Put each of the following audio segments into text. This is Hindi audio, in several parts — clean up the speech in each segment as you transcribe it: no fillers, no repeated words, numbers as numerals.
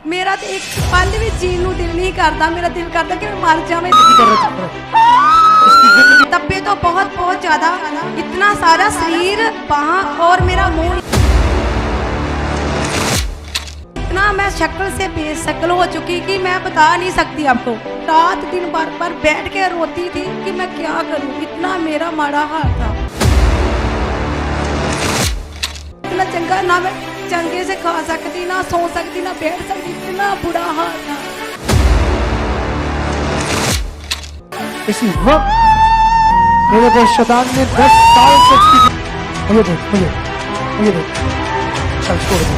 मेरा तो एक पल भी जीण नूं दिल नहीं करता, मेरा दिल करता कि मैं मर जावां। तब्बे तो बहुत बहुत ज्यादा, इतना सारा शरीर बाह और मेरा मुंह, इतना मैं शक्ल से बेशक्ल हो चुकी कि मैं बता नहीं सकती आपको। रात दिन बार बार बैठ के रोती थी कि मैं क्या करूं, इतना मेरा माड़ा हाल था। इतना चंगा ना मैं चंगे से खा सकती, ना सो सकती, ना बैठ सकती, इतना बुरा हाल था। इसी वक्त मेरे को शैतान ने 10 साल से मुझे देख चल छोड़ दे,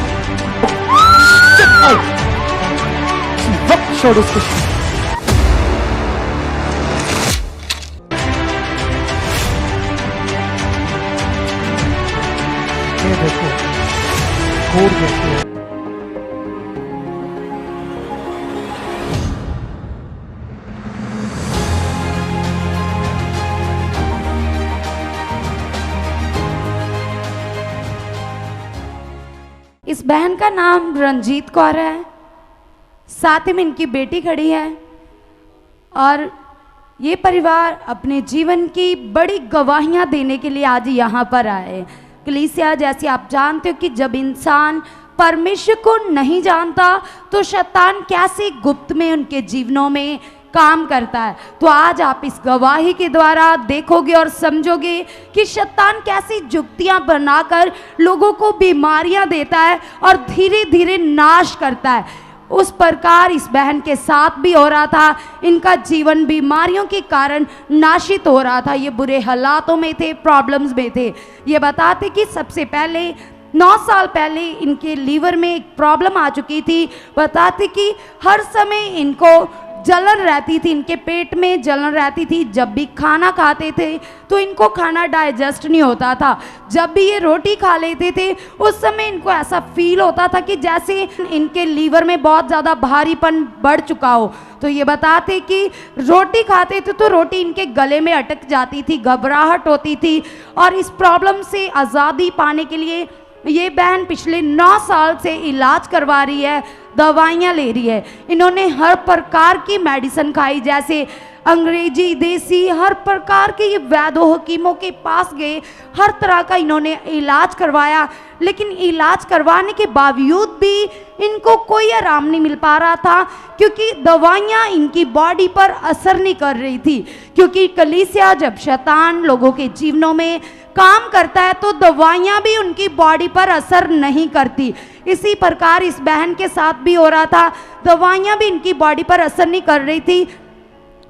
इसी वक्त छोड़ उसको। ये देखो घोर देखो, इस बहन का नाम रंजीत कौर है, साथ ही में इनकी बेटी खड़ी है और ये परिवार अपने जीवन की बड़ी गवाहियां देने के लिए आज यहाँ पर आए। कलीसिया, जैसे आप जानते हो कि जब इंसान परमेश्वर को नहीं जानता तो शैतान कैसे गुप्त में उनके जीवनों में काम करता है। तो आज आप इस गवाही के द्वारा देखोगे और समझोगे कि शैतान कैसी जुक्तियां बनाकर लोगों को बीमारियां देता है और धीरे धीरे नाश करता है। उस प्रकार इस बहन के साथ भी हो रहा था। इनका जीवन बीमारियों के कारण नाशित हो रहा था। ये बुरे हालातों में थे, प्रॉब्लम्स में थे। ये बताते कि सबसे पहले 9 साल पहले इनके लीवर में एक प्रॉब्लम आ चुकी थी। बताते कि हर समय इनको जलन रहती थी, इनके पेट में जलन रहती थी। जब भी खाना खाते थे तो इनको खाना डाइजेस्ट नहीं होता था। जब भी ये रोटी खा लेते थे उस समय इनको ऐसा फील होता था कि जैसे इनके लीवर में बहुत ज़्यादा भारीपन बढ़ चुका हो। तो ये बताते कि रोटी खाते थे तो रोटी इनके गले में अटक जाती थी, घबराहट होती थी। और इस प्रॉब्लम से आज़ादी पाने के लिए ये बहन पिछले 9 साल से इलाज करवा रही है, दवाइयाँ ले रही है। इन्होंने हर प्रकार की मेडिसिन खाई, जैसे अंग्रेजी, देसी, हर प्रकार के ये वैद्यों हकीमों के पास गए, हर तरह का इन्होंने इलाज करवाया। लेकिन इलाज करवाने के बावजूद भी इनको कोई आराम नहीं मिल पा रहा था, क्योंकि दवाइयाँ इनकी बॉडी पर असर नहीं कर रही थी। क्योंकि कलीसिया, जब शैतान लोगों के जीवनों में काम करता है तो दवाइयाँ भी उनकी बॉडी पर असर नहीं करती। इसी प्रकार इस बहन के साथ भी हो रहा था। दवाइयाँ भी इनकी बॉडी पर असर नहीं कर रही थी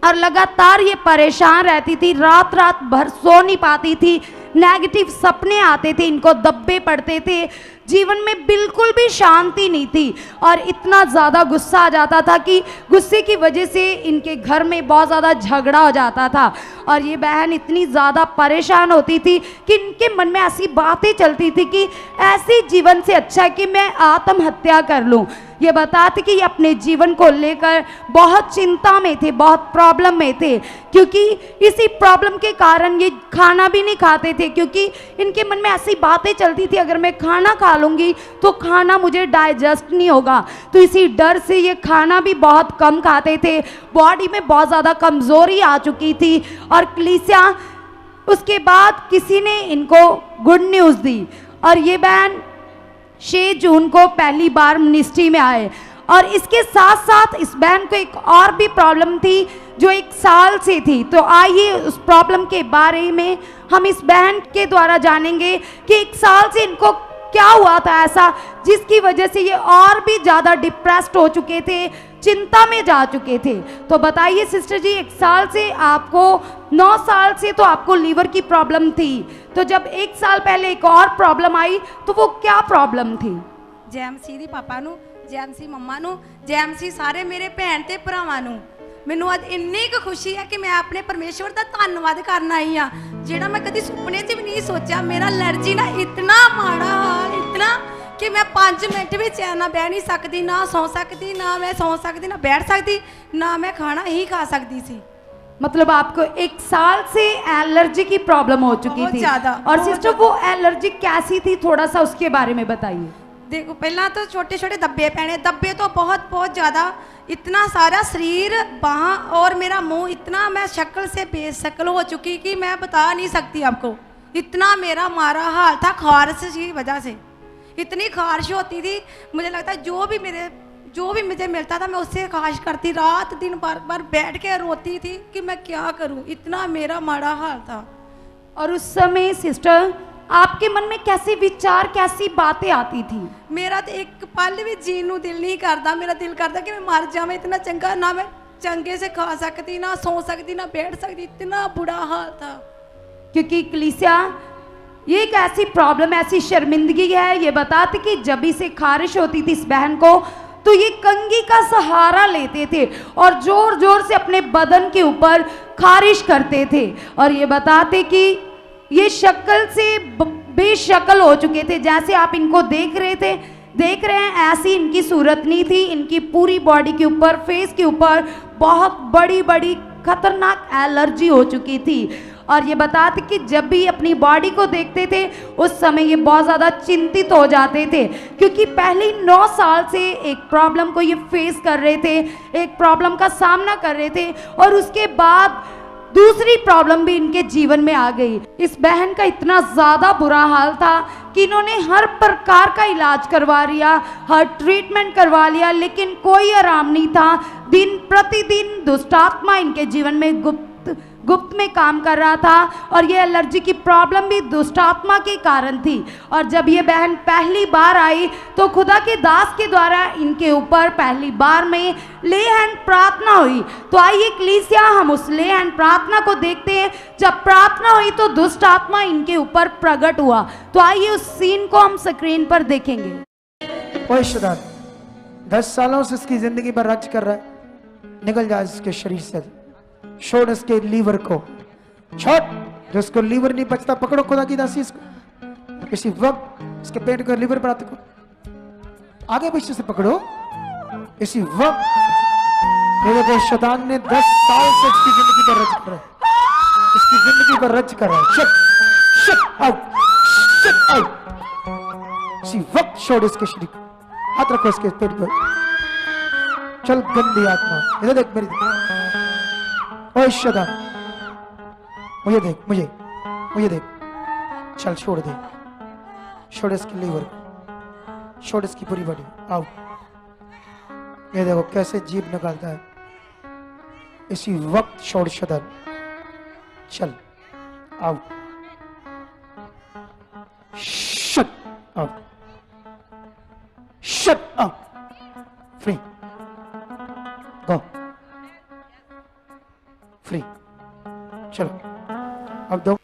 और लगातार ये परेशान रहती थी, रात रात भर सो नहीं पाती थी, नेगेटिव सपने आते थे, इनको दब्बे पड़ते थे, जीवन में बिल्कुल भी शांति नहीं थी। और इतना ज़्यादा गुस्सा आ जाता था कि गुस्से की वजह से इनके घर में बहुत ज़्यादा झगड़ा हो जाता था। और ये बहन इतनी ज़्यादा परेशान होती थी कि इनके मन में ऐसी बातें चलती थी कि ऐसे जीवन से अच्छा है कि मैं आत्महत्या कर लूँ। ये बताते कि ये अपने जीवन को लेकर बहुत चिंता में थे, बहुत प्रॉब्लम में थे, क्योंकि इसी प्रॉब्लम के कारण ये खाना भी नहीं खाते थे। क्योंकि इनके मन में ऐसी बातें चलती थी, अगर मैं खाना खा लूँगी तो खाना मुझे डाइजेस्ट नहीं होगा। तो इसी डर से ये खाना भी बहुत कम खाते थे, बॉडी में बहुत ज़्यादा कमज़ोरी आ चुकी थी। और कलीसिया, उसके बाद किसी ने इनको गुड न्यूज़ दी और ये बहन 6 जून को पहली बार मिनिस्ट्री में आए। और इसके साथ साथ इस बहन को एक और भी प्रॉब्लम थी जो 1 साल से थी। तो आइए उस प्रॉब्लम के बारे में हम इस बहन के द्वारा जानेंगे कि 1 साल से इनको क्या हुआ था ऐसा जिसकी वजह से ये और भी ज़्यादा डिप्रेस्ड हो चुके थे, चिंता में जा चुके थे। तो बताइए सिस्टर जी, 1 साल से आपको, 9 साल से तो आपको लीवर की प्रॉब्लम थी, तो जब 1 साल पहले एक और प्रॉब्लम आई तो वो क्या प्रॉब्लम थी? जय मसीह दी पापा नू, जय मसीह मम्मा नू, जय मसीह सारे मेरे भैन ते भरावां नू। मैनू अज इन्नी कुछ खुशी है कि मैं अपने परमेश्वर का धन्यवाद करना आई हाँ, जिहड़ा मैं कभी सुपने च भी नहीं सोचा। मेरा एलर्जी ना इतना माड़ा हाल, इतना कि मैं 5 मिनट भी चैन ना बह नहीं सकती, ना सौ सकती, ना मैं सौ सकती, ना बैठ सकती, ना मैं खाना ही खा सकती थी। मतलब आपको 1 साल से एलर्जी की प्रॉब्लम हो चुकी थी। ज़्यादा। और सिस्टर, वो एलर्जी कैसी थी, थोड़ा सा उसके बारे में बताइए। देखो पहला तो छोटे छोटे धब्बे पहने, धब्बे तो बहुत बहुत ज़्यादा, इतना सारा शरीर बाह और मेरा मुंह, इतना मैं शक्ल से बेशक्ल हो चुकी कि मैं बता नहीं सकती आपको। इतना मेरा मारा हाल था खारिश की वजह से, इतनी खारिश होती थी। मुझे लगता है जो भी मुझे मिलता था मैं उससे खारिश करती, रात दिन बार बार बैठ के रोती थी कि मैं क्या करूं, इतना मेरा मारा हाल था। और उस समय सिस्टर आपके मन में कैसे विचार, कैसी बातें आती थी? मेरा तो एक पल भी जीने दिल नहीं करता, मेरा दिल करता कि मैं मर जाऊं। इतना चंगा ना मैं चंगे से खा सकती, ना सो सकती, ना बैठ सकती, इतना बुरा हाल था। क्योंकि कलीसिया ये एक ऐसी प्रॉब्लम, ऐसी शर्मिंदगी है, ये बताते कि जब इसे खारिश होती थी इस बहन को, तो ये कंघी का सहारा लेते थे और जोर जोर से अपने बदन के ऊपर खारिश करते थे। और ये बताते कि ये शक्ल से बेशक्ल हो चुके थे, जैसे आप इनको देख रहे हैं ऐसी इनकी सूरत नहीं थी। इनकी पूरी बॉडी के ऊपर, फेस के ऊपर बहुत बड़ी बड़ी खतरनाक एलर्जी हो चुकी थी। और ये बताते कि जब भी अपनी बॉडी को देखते थे उस समय ये बहुत ज़्यादा चिंतित हो जाते थे, क्योंकि पहले 9 साल से एक प्रॉब्लम को ये फेस कर रहे थे, एक प्रॉब्लम का सामना कर रहे थे, और उसके बाद दूसरी प्रॉब्लम भी इनके जीवन में आ गई। इस बहन का इतना ज़्यादा बुरा हाल था कि इन्होंने हर प्रकार का इलाज करवा लिया, हर ट्रीटमेंट करवा लिया, लेकिन कोई आराम नहीं था। दिन प्रतिदिन दुष्ट आत्मा इनके जीवन में गुप्त में काम कर रहा था, और ये एलर्जी की प्रॉब्लम भी दुष्ट आत्मा के कारण थी। और जब ये बहन पहली बार आई तो खुदा के दास के द्वारा इनके ऊपर पहली बार में ले हैंड प्रार्थना हुई। तो आइए कलीसिया हम उस ले हैंड प्रार्थना को देखते हैं। जब प्रार्थना हुई तो दुष्ट आत्मा इनके ऊपर प्रकट हुआ। तो आइए उस सीन को हम स्क्रीन पर देखेंगे। ओए शैतान, 10 सालों से इसकी जिंदगी पर राज कर रहा है, निकल जा इसके शरीर से, छोड़ इसके लीवर को, छोड़। जो इसको लीवर नहीं बचता, पकड़ो खुदा की दासी इसको, इसी वक्त इसके पेट को लीवर पर को आगे पीछे से पकड़ो। इसी वक्त मेरे को शैतान ने 10 साल से इसकी जिंदगी पर रच कर रहा है, इसकी जिंदगी पर रच कर रहा है। Shit out, shit out. इसी वक्त छोड़ इसके शरीर को, हाथ रखो इसके पेट पर। चल गंदी आत्मा, इधर देख मेरी, ओए शैतान, मुझे देख, मुझे देख। चल छोड़ दे, छोड़ इसकी लीवर, छोड़ इसकी पूरी बॉडी। आओ, ये देखो कैसे जीभ निकालता है। इसी वक्त छोड़ शैतान, चल आओ, shut out, shut out, free, go, free. चलो अब दो।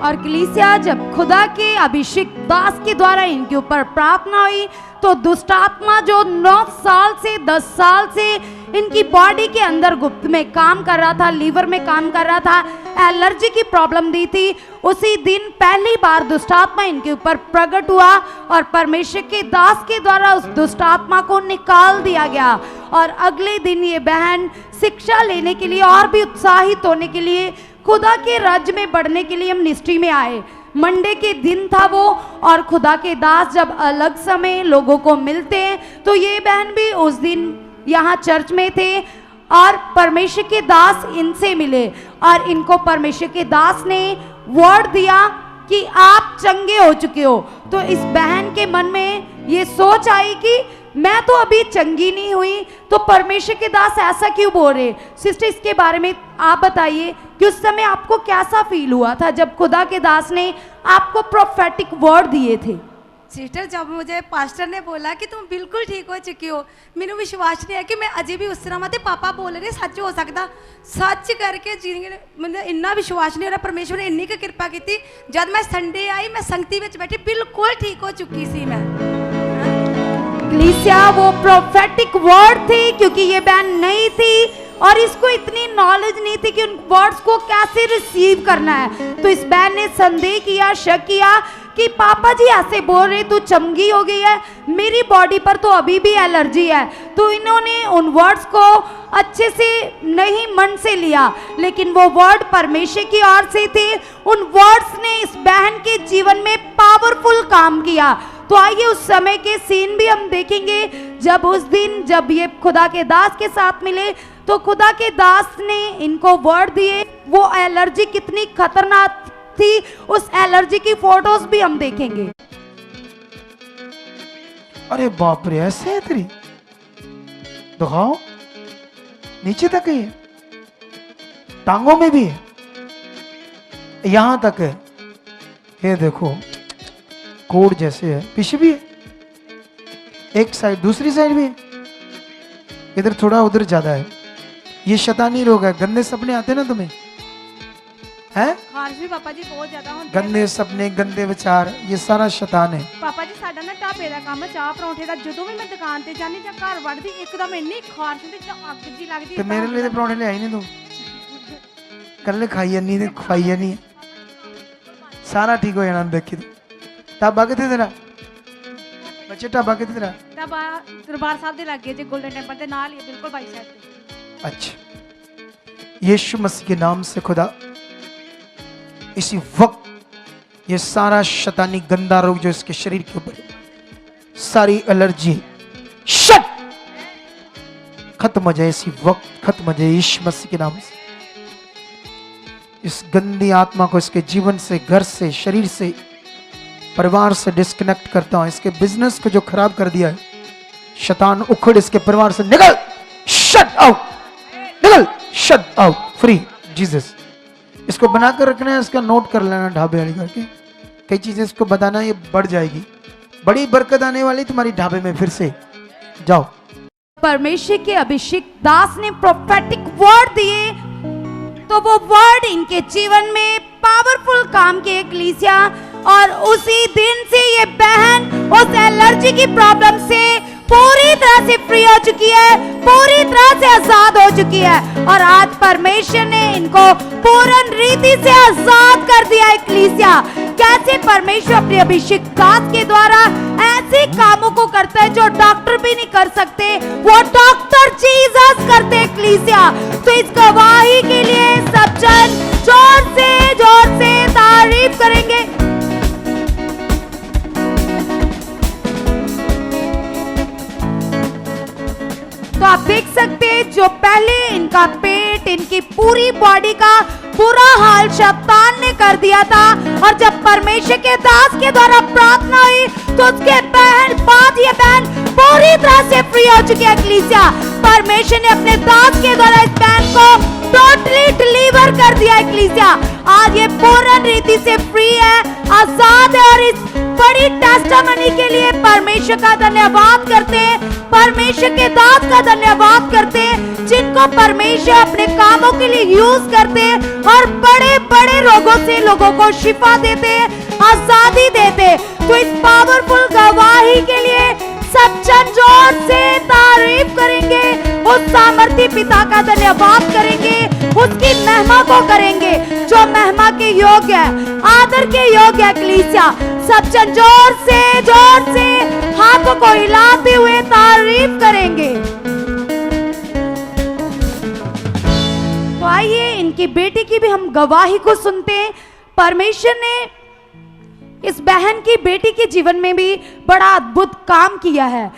और कलीसिया जब खुदा के अभिषेक दास के द्वारा इनके ऊपर प्रार्थना हुई तो दुष्ट आत्मा जो 9 साल से 10 साल से इनकी बॉडी के अंदर गुप्त में काम कर रहा था, लीवर में काम कर रहा था, एलर्जी की प्रॉब्लम दी थी, उसी दिन पहली बार दुष्ट आत्मा इनके ऊपर प्रकट हुआ और परमेश्वर के दास के द्वारा उस दुष्ट आत्मा को निकाल दिया गया। और अगले दिन ये बहन शिक्षा लेने के लिए और भी उत्साहित होने के लिए, खुदा के राज्य में बढ़ने के लिए हम मिनिस्ट्री में आए। मंडे के दिन था वो, और खुदा के दास जब अलग समय लोगों को मिलते हैं तो ये बहन भी उस दिन यहाँ चर्च में थे और परमेश्वर के दास इनसे मिले और इनको परमेश्वर के दास ने वर्ड दिया कि आप चंगे हो चुके हो। तो इस बहन के मन में ये सोच आई कि मैं तो अभी चंगी नहीं हुई, तो परमेश्वर के दास ऐसा क्यों बोल रहे। सिस्टर, इसके बारे में आप बताइए कि उस समय आपको कैसा फील हुआ था जब खुदा के दास ने आपको प्रोफेटिक वर्ड दिए थे। सिस्टर, जब मुझे पास्टर ने बोला कि तुम बिल्कुल ठीक हो चुकी हो, मेरे विश्वास नहीं है कि मैं अजय भी उस तरह मत पापा बोल रहे सच हो सकता। सच करके जीने मतलब इन्ना विश्वास नहीं हो रहा। परमेश्वर ने इन्नी की कृपा की थी। जब मैं संडे आई, मैं संगति में बैठी, बिल्कुल ठीक हो चुकी सी मैं। कलीसिया वो प्रोफेटिक वर्ड थी, क्योंकि ये बहन नई थी और इसको इतनी नॉलेज नहीं थी कि उन वर्ड्स को कैसे रिसीव करना है। तो इस बहन ने संदेह किया, शक किया कि पापा जी ऐसे बोल रहे तू चमकी हो गई है, मेरी बॉडी पर तो अभी भी एलर्जी है। तो इन्होंने उन वर्ड्स को अच्छे से नहीं मन से लिया, लेकिन वो वर्ड परमेश्वर की ओर से थे। उन वर्ड्स ने इस बहन के जीवन में पावरफुल काम किया। तो आइए उस समय के सीन भी हम देखेंगे। जब उस दिन जब ये खुदा के दास के साथ मिले तो खुदा के दास ने इनको वर्ड दिए। वो एलर्जी कितनी खतरनाक थी, उस एलर्जी की फोटोज भी हम देखेंगे। अरे बाप रे, ऐसे है तेरी? दिखाओ, नीचे तक है, टांगों में भी है, यहां तक है। ये देखो कोड जैसे है, पीछे भी है, एक साइड दूसरी साइड भी है, इधर थोड़ा उधर ज्यादा है। ये शैतानी रोग है। गंदे सपने आते ना तुम्हें, हैं? खारश भी पापा जी बहुत ਜ਼ਿਆਦਾ ਹੁੰਦੀ गंदे सपने, गंदे विचार, ये सारा शैतान है। ਪਾਪਾ ਜੀ ਸਾਡਾ ਨਾ ਢਾਬੇ ਦਾ ਕੰਮ ਚਾਹ ਪਰੌਂਠੇ ਦਾ। ਜਦੋਂ ਵੀ ਮੈਂ ਦੁਕਾਨ ਤੇ ਜਾਂਦੀ ਜਾਂ ਘਰ ਵੜਦੀ ਇੱਕਦਮ ਇੰਨੀ ਖਾਰਸ਼ ਹੁੰਦੀ ਜਾਂ ਅੱਗ ਜੀ ਲੱਗਦੀ। ਤੇ ਮੇਰੇ ਲਈ ਤੇ ਪਰੌਂਠੇ ਲਿਆਈ ਨਹੀਂ ਤੂੰ, ਕੱਲੇ ਖਾਈ ਜਾਨੀ ਤੇ ਖਵਾਈ ਜਾਨੀ। ਸਾਰਾ ਠੀਕ ਹੋ ਜਾਣਾ ਦੇਖੀ ਤੂੰ। ਢਾਬਾ ਕਿੱਥੇ ਤੇਰਾ ਬੱਚੇ? ਢਾਬਾ ਕਿੱਥੇ ਤੇਰਾ? ਢਾਬਾ ਦਰਬਾਰ ਸਾਹਿਬ ਦੇ ਲਾਗੇ ਜੇ ਗੋਲਡਨ ਟੈਂਪਲ ਦੇ ਨਾਲ ਹੀ ਹੈ, ਬਿਲਕੁਲ ਬਾਈ ਸਾਈਡ ਤੇ। अच्छा, यीशु मसीह के नाम से खुदा इसी वक्त ये सारा शैतानी गंदा रोग जो इसके शरीर के ऊपर, सारी एलर्जी शट खत्म हो जाए, इसी वक्त खत्म हो जाए यीशु मसीह के नाम से। इस गंदी आत्मा को इसके जीवन से, घर से, शरीर से, परिवार से डिस्कनेक्ट करता हूं। इसके बिजनेस को जो खराब कर दिया है, शैतान उखड़ इसके परिवार से निकल, शट आउट, निकल, शट आउट, फ्री जीसस। इसको बनाकर रखना है, इसका नोट कर लेना ढाबे वाली करके। कई चीजें इसको बताना, ये बढ़ जाएगी, बड़ी बरकत आने वाली तुम्हारी ढाबे में। फिर से जाओ। परमेश्वर के अभिषेक दास ने प्रोफेटिक वर्ड दिए, तो वो वर्ड इनके जीवन में पावरफुल काम किए कलीसिया। और उसी दिन से ये बहन उस एलर्जी की प्रॉब्लम से पूरी तरह से फ्री हो चुकी है, पूरी तरह से आजाद हो चुकी है। और आज परमेश्वर ने इनको पूर्ण रीति से आजाद कर दिया है कलीसिया। कैसे परमेश्वर अपने अभिषेक दास के द्वारा ऐसे कामों को करता है जो डॉक्टर भी नहीं कर सकते, वो डॉक्टर जीसस करते हैं कलीसिया। तो इस गवाही के लिए सब जन जोर से तारीफ करेंगे। तो आप देख सकते हैं जो पहले इनका पेट, इनकी पूरी बॉडी का बुरा हाल शैतान ने कर दिया था, और जब परमेश्वर के दास के द्वारा प्रार्थना हुई तो उसके बाद ये बहन पूरी तरह से फ्री हो चुकी है कलीसिया। परमेश्वर ने अपने दास के द्वारा इस बहन को टोटली डिलीवर कर दिया है कलीसिया। आज ये पूर्ण रीति से फ्री है, आजाद है। और इस बड़ी टेस्टिमनी के लिए परमेश्वर का धन्यवाद करते हैं, परमेश्वर के दास का धन्यवाद करते हैं, जिनको परमेश्वर अपने कामों के लिए यूज करते हैं और बड़े बड़े रोगों से लोगों को शिफा देते हैं, आजादी देते हैं। तो इस पावरफुल गवाही के लिए सब जन जोर से तारीफ करेंगे, उस सामर्थी पिता का धन्यवाद करेंगे, उसकी महिमा को करेंगे जो महिमा के योग्य है, आदर के योग्य है कलीसिया। सब जन जोर से हाथों को हिलाते हुए तारीफ करेंगे। तो आइए इनकी बेटी की भी हम गवाही को सुनते हैं। परमेश्वर ने इस बहन की बेटी के जीवन में भी बड़ा अद्भुत काम किया है।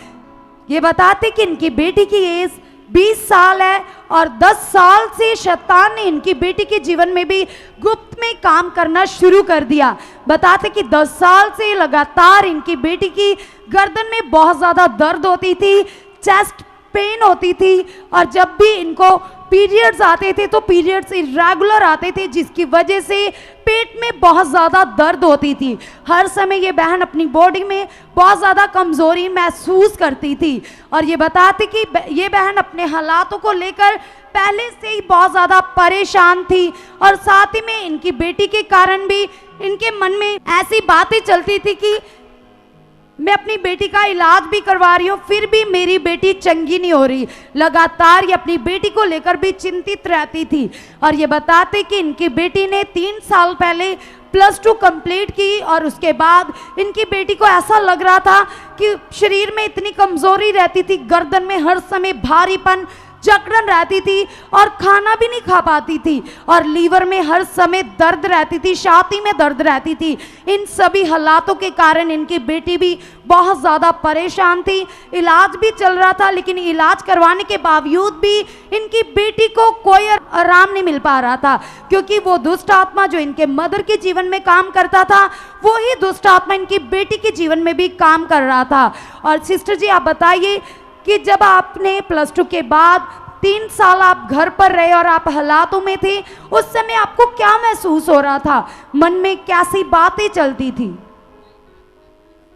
ये बताते कि इनकी बेटी की एज 20 साल है और 10 साल से शैतान ने इनकी बेटी के जीवन में भी गुप्त में काम करना शुरू कर दिया। बताते कि 10 साल से लगातार इनकी बेटी की गर्दन में बहुत ज़्यादा दर्द होती थी, चेस्ट पेन होती थी, और जब भी इनको पीरियड्स आते थे तो पीरियड्स इरेगुलर आते थे, जिसकी वजह से पेट में बहुत ज़्यादा दर्द होती थी। हर समय ये बहन अपनी बॉडी में बहुत ज़्यादा कमज़ोरी महसूस करती थी। और ये बताती कि ये बहन अपने हालातों को लेकर पहले से ही बहुत ज़्यादा परेशान थी, और साथ ही में इनकी बेटी के कारण भी इनके मन में ऐसी बातें चलती थी कि मैं अपनी बेटी का इलाज भी करवा रही हूँ, फिर भी मेरी बेटी चंगी नहीं हो रही। लगातार ये अपनी बेटी को लेकर भी चिंतित रहती थी। और ये बताते कि इनकी बेटी ने 3 साल पहले +2 कंप्लीट की और उसके बाद इनकी बेटी को ऐसा लग रहा था कि शरीर में इतनी कमजोरी रहती थी, गर्दन में हर समय भारीपन, जकड़न रहती थी और खाना भी नहीं खा पाती थी, और लीवर में हर समय दर्द रहती थी, छाती में दर्द रहती थी। इन सभी हालातों के कारण इनकी बेटी भी बहुत ज़्यादा परेशान थी। इलाज भी चल रहा था, लेकिन इलाज करवाने के बावजूद भी इनकी बेटी को कोई आराम नहीं मिल पा रहा था, क्योंकि वो दुष्ट आत्मा जो इनके मदर के जीवन में काम करता था, वो ही दुष्ट आत्मा इनकी बेटी के जीवन में भी काम कर रहा था। और सिस्टर जी, आप बताइए कि जब आपने +2 के बाद 3 साल आप घर पर रहे और आप हालातों में थे, उस समय आपको क्या महसूस हो रहा था? मन में कैसी बातें चलती थी?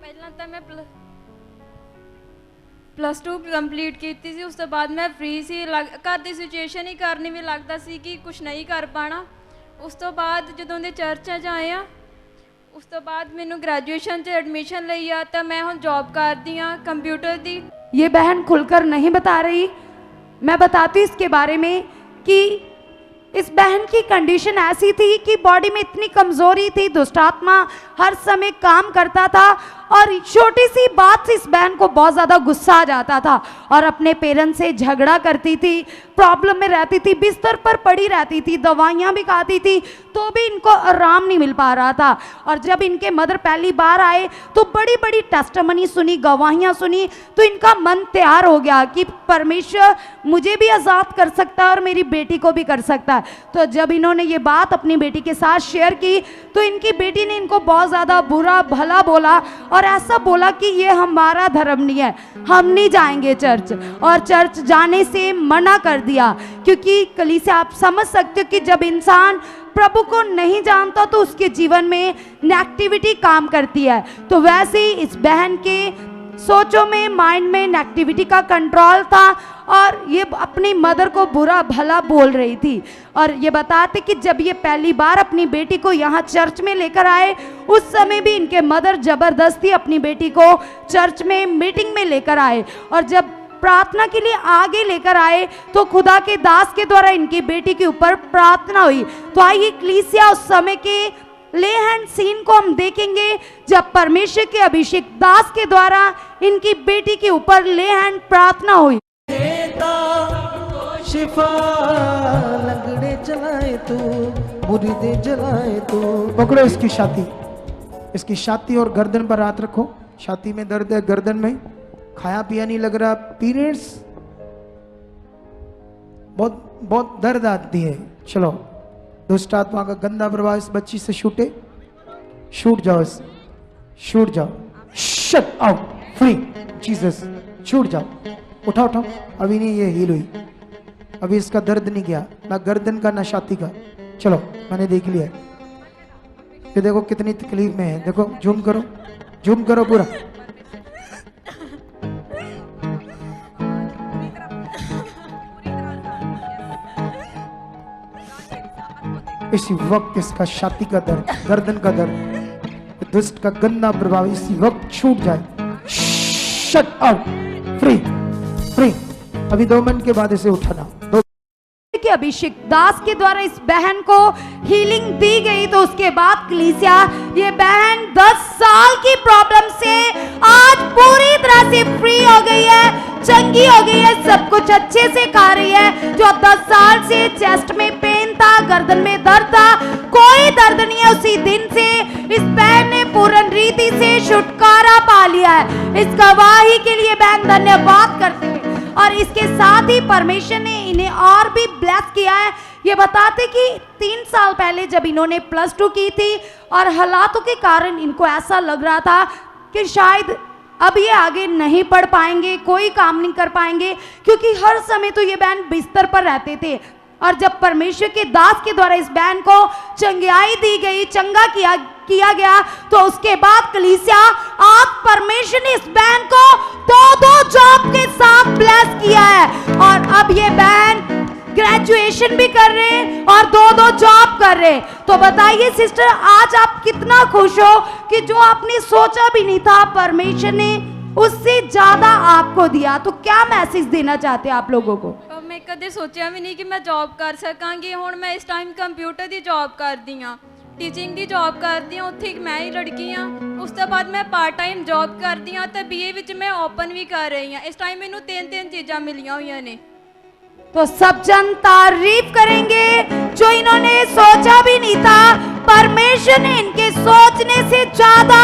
ਪਹਿਲਾਂ ਤਾਂ ਮੈਂ +2 ਕੰਪਲੀਟ ਕੀਤੀ ਸੀ, ਉਸ ਤੋਂ ਬਾਅਦ ਮੈਂ ਫ੍ਰੀ ਸੀ। ਘਰ ਦੀ ਸਿਚੁਏਸ਼ਨ ਹੀ ਕਰਨੀ ਵੀ ਲੱਗਦਾ ਸੀ ਕਿ ਕੁਝ ਨਹੀਂ ਕਰ ਪਾਣਾ। ਉਸ ਤੋਂ ਬਾਅਦ ਜਦੋਂ ਦੇ ਚਰਚਾਂ 'ਚ ਆਏ ਆ, ਉਸ ਤੋਂ ਬਾਅਦ ਮੈਨੂੰ ਗ੍ਰੈਜੂਏਸ਼ਨ 'ਚ ਐਡਮਿਸ਼ਨ ਲਈ ਆ, ਤਾਂ ਮੈਂ ਹੁਣ ਜੌਬ ਕਰਦੀ ਆ ਕੰਪਿਊटर ਦੀ। ये बहन खुलकर नहीं बता रही, मैं बताती हूँ इसके बारे में कि इस बहन की कंडीशन ऐसी थी कि बॉडी में इतनी कमज़ोरी थी, दुष्टात्मा हर समय काम करता था और छोटी सी बात से इस बहन को बहुत ज़्यादा गुस्सा आ जाता था और अपने पेरेंट्स से झगड़ा करती थी, प्रॉब्लम में रहती थी, बिस्तर पर पड़ी रहती थी, दवाइयाँ भी खाती थी, तो भी इनको आराम नहीं मिल पा रहा था। और जब इनके मदर पहली बार आए तो बड़ी बड़ी टेस्टमनी सुनी, गवाहियाँ सुनी, तो इनका मन तैयार हो गया कि परमेश्वर मुझे भी आज़ाद कर सकता है और मेरी बेटी को भी कर सकता है। तो जब इन्होंने ये बात अपनी बेटी के साथ शेयर की, तो इनकी बेटी ने इनको बहुत ज़्यादा बुरा भला बोला और ऐसा बोला कि ये हमारा धर्म नहीं है, हम नहीं जाएंगे चर्च, और चर्च जाने से मना कर दिया। क्योंकि कलीसिया, आप समझ सकते हो कि जब इंसान प्रभु को नहीं जानता तो उसके जीवन में नेगेटिविटी काम करती है। तो वैसे ही इस बहन के सोचों में, माइंड में नेगेटिविटी का कंट्रोल था और ये अपनी मदर को बुरा भला बोल रही थी। और ये बताते कि जब ये पहली बार अपनी बेटी को यहाँ चर्च में लेकर आए, उस समय भी इनके मदर ज़बरदस्ती अपनी बेटी को चर्च में मीटिंग में लेकर आए, और जब प्रार्थना के लिए आगे लेकर आए तो खुदा के दास के द्वारा इनकी बेटी के ऊपर प्रार्थना हुई। तो आइए कलीसिया, उस समय के ले हैंड सीन को हम देखेंगे जब परमेश्वर के अभिषेक दास के द्वारा इनकी बेटी के ऊपर ले हैंड प्रार्थना हुई। शिफा लंगड़े जलाए तू, मुर्दे जलाए तू। पकड़ो इसकी छाती और गर्दन पर हाथ रखो। छाती में दर्द है, गर्दन में, खाया पिया नहीं लग रहा, पीरियड्स, बहुत बहुत दर्द आती है। चलो, दुष्ट आत्मा का गंदा प्रभाव इस बच्ची से छूटे, छूट जाओ, छूट जाओ, शट आउट, फ्री जीसस, छूट जाओ, उठाओ उठाओ। अभी नहीं ये हील हुई, अभी इसका दर्द नहीं गया, ना गर्दन का ना छाती का। चलो, मैंने देख लिया। ये देखो कितनी तकलीफ में है, देखो, जूम करो पूरा। इसी वक्त इसका छाती का दर्द, गर्दन का दर्द, दुष्ट का गंदा प्रभाव इसी वक्त छूट जाए। Shut out, free free. अभी 2 मिनट के बाद इसे उठाना। कि अभिषेक दास के द्वारा इस बहन को हीलिंग दी गई, तो उसके बाद कलीसिया, ये बहन 10 साल की प्रॉब्लम से आज पूरी तरह से फ्री हो गई है, चंगी हो गई है, सब कुछ अच्छे से खा रही है। जो 10 साल से चेस्ट में पेन था, गर्दन में दर्द था, कोई दर्द नहीं है। उसी दिन से इस बहन ने पूर्ण रीति से छुटकारा पा लिया है। इस गवाही के लिए बहन धन्यवाद करते हैं। और इसके साथ ही परमेश्वर ने इन्हें और भी ब्लेस किया है। ये बताते कि 3 साल पहले जब इन्होंने +2 की थी और हालातों के कारण इनको ऐसा लग रहा था कि शायद अब ये आगे नहीं पढ़ पाएंगे, कोई काम नहीं कर पाएंगे, क्योंकि हर समय तो ये बहन बिस्तर पर रहते थे। और जब परमेश्वर के दास के द्वारा इस बहन को चंगाई दी गई, चंगा किया गया, तो उसके बाद कलीसिया, आज परमेश्वर ने इस बहन को 2 जॉब के साथ ब्लेस किया है। और अब ये बहन ग्रेजुएशन भी कर रहे हैं और और दो दो जॉब कर रहे। तो बताइए सिस्टर, आज आप कितना खुश हो कि जो आपने सोचा भी नहीं था परमेश्वर ने उससे ज्यादा आपको दिया। तो क्या मैसेज देना चाहते हैं आप लोगों को? मैं कदे सोचा भी नहीं कि मैं जॉब कर सकांगी। हुण मैं इस टाइम कंप्यूटर की जॉब करती हाँ, टीचिंग की जॉब करती हाँ, उत्थे मैं ही लड़की हाँ। उस तो बाद मैं पार्ट टाइम जॉब करती हाँ, तो BA विच मैं ओपन भी कर रही हाँ। इस टाइम मैनू 3 चीज़ां मिलियां हुई ने। तो सब जन तारीफ करेंगे जो इन्होंने सोचा भी नहीं था। परमेश्वर ने इनके सोचने से ज्यादा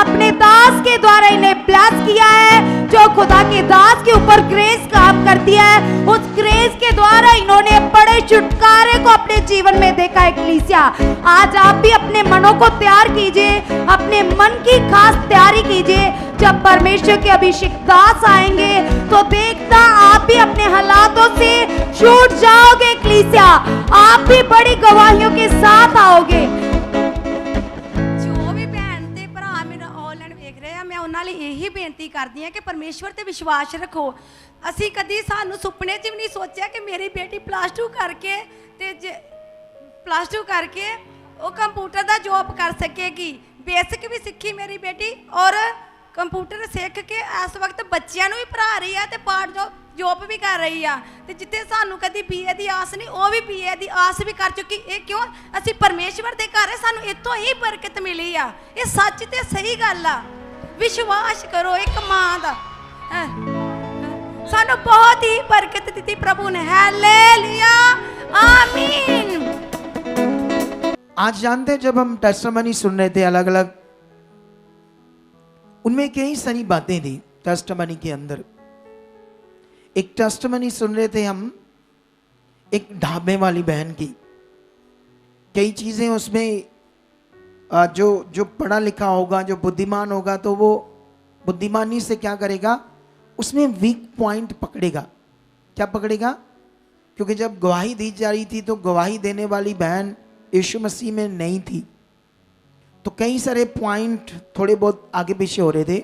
अपने दास के द्वारा इन्हें ब्लेस किया है। जो खुदा के दास के ऊपर ग्रेस काम करती है, उस ग्रेस के द्वारा इन्होंने बड़े छुटकारे को अपने जीवन में देखा। एक्लीसिया, आज आप भी अपने मनों को तैयार कीजिए, अपने मन की खास तैयारी कीजिए। जब परमेश्वर के अभिषेक दास आएंगे तो देखना आप भी अपने हालातों से छूट जाओगे। एक्लीसिया, आप भी बड़ी गवाहियों के साथ आओगे। जो भी भैन ते भरा मेरा ऑनलाइन देख रहे हैं, मैं उन्हां लई यही बेनती करदी हां कि परमेश्वर ते विश्वास रखो। ਅਸੀਂ कदी सानू सुपने च भी नहीं सोचा कि मेरी बेटी +2 करके ते +2 करके वो कंप्यूटर का जॉब कर सकेगी। बेसिक भी सीखी मेरी बेटी और कंप्यूटर सीख के इस वक्त बच्चों भी पढ़ा रही है, पार्ट जॉब भी कर रही है। तो जिथे सानू कभी BA की आस नहीं, वो भी BA की आस भी कर चुकी। ये क्यों? असी परमेश्वर के घर है, सानू इतों ही बरकत मिली आ। ये सच ते सही गल आ। विश्वास करो, एक मां दा सानू बहुत ही बरकत दी प्रभु ने। हालेलुया, आमीन। आज जानते हैं, जब हम टेस्टिमनी सुन रहे थे अलग अलग, उनमें कई सारी बातें थी टेस्टिमनी के अंदर। एक टेस्टिमनी सुन रहे थे हम एक ढाबे वाली बहन की। कई चीजें उसमें जो पढ़ा लिखा होगा, जो बुद्धिमान होगा, तो वो बुद्धिमानी से क्या करेगा, उसमें वीक पॉइंट पकड़ेगा। क्या पकड़ेगा? क्योंकि जब गवाही दी जा रही थी तो गवाही देने वाली बहन यीशु मसीह में नहीं थी, तो कई सारे पॉइंट थोड़े बहुत आगे पीछे हो रहे थे।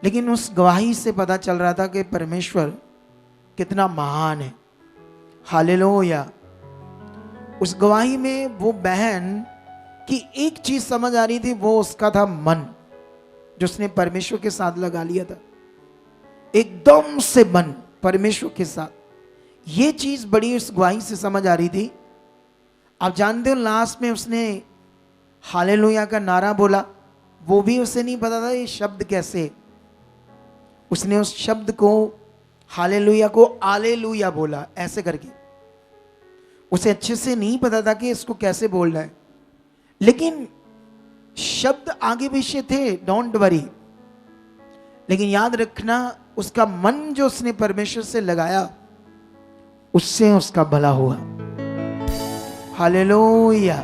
लेकिन उस गवाही से पता चल रहा था कि परमेश्वर कितना महान है। हालेलुया। उस गवाही में वो बहन की एक चीज समझ आ रही थी, वो उसका था मन, जो उसने परमेश्वर के साथ लगा लिया था। एकदम से मन परमेश्वर के साथ, ये चीज बड़ी उस गवाही से समझ आ रही थी। आप जानते हो, लास्ट में उसने हालेलुया का नारा बोला। वो भी उसे नहीं पता था ये शब्द कैसे, उसने उस शब्द को, हालेलुया को आलेलुया बोला ऐसे करके। उसे अच्छे से नहीं पता था कि इसको कैसे बोलना है, लेकिन शब्द आगे पीछे थे, डोंट वरी। लेकिन याद रखना, उसका मन जो उसने परमेश्वर से लगाया, उससे उसका भला हुआ। हालेलुया।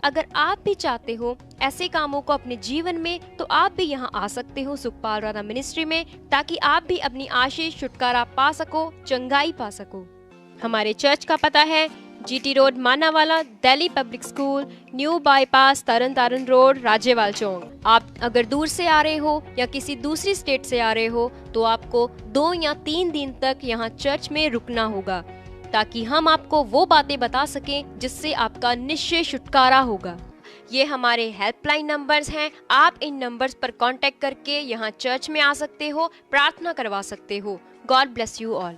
अगर आप भी चाहते हो ऐसे कामों को अपने जीवन में, तो आप भी यहाँ आ सकते हो सुखपाल राणा मिनिस्ट्री में, ताकि आप भी अपनी आशीष, छुटकारा पा सको, चंगाई पा सको। हमारे चर्च का पता है GT road Manawala, Delhi public school, new bypass, Tarn Taran road, Rajyawal Chowk. आप अगर दूर से आ रहे हो या किसी दूसरी स्टेट से आ रहे हो, तो आपको 2 या 3 दिन तक यहाँ चर्च में रुकना होगा, ताकि हम आपको वो बातें बता सकें जिससे आपका निश्चय छुटकारा होगा। ये हमारे हेल्पलाइन नंबर्स हैं। आप इन नंबर्स पर कांटेक्ट करके यहाँ चर्च में आ सकते हो, प्रार्थना करवा सकते हो। God bless you all.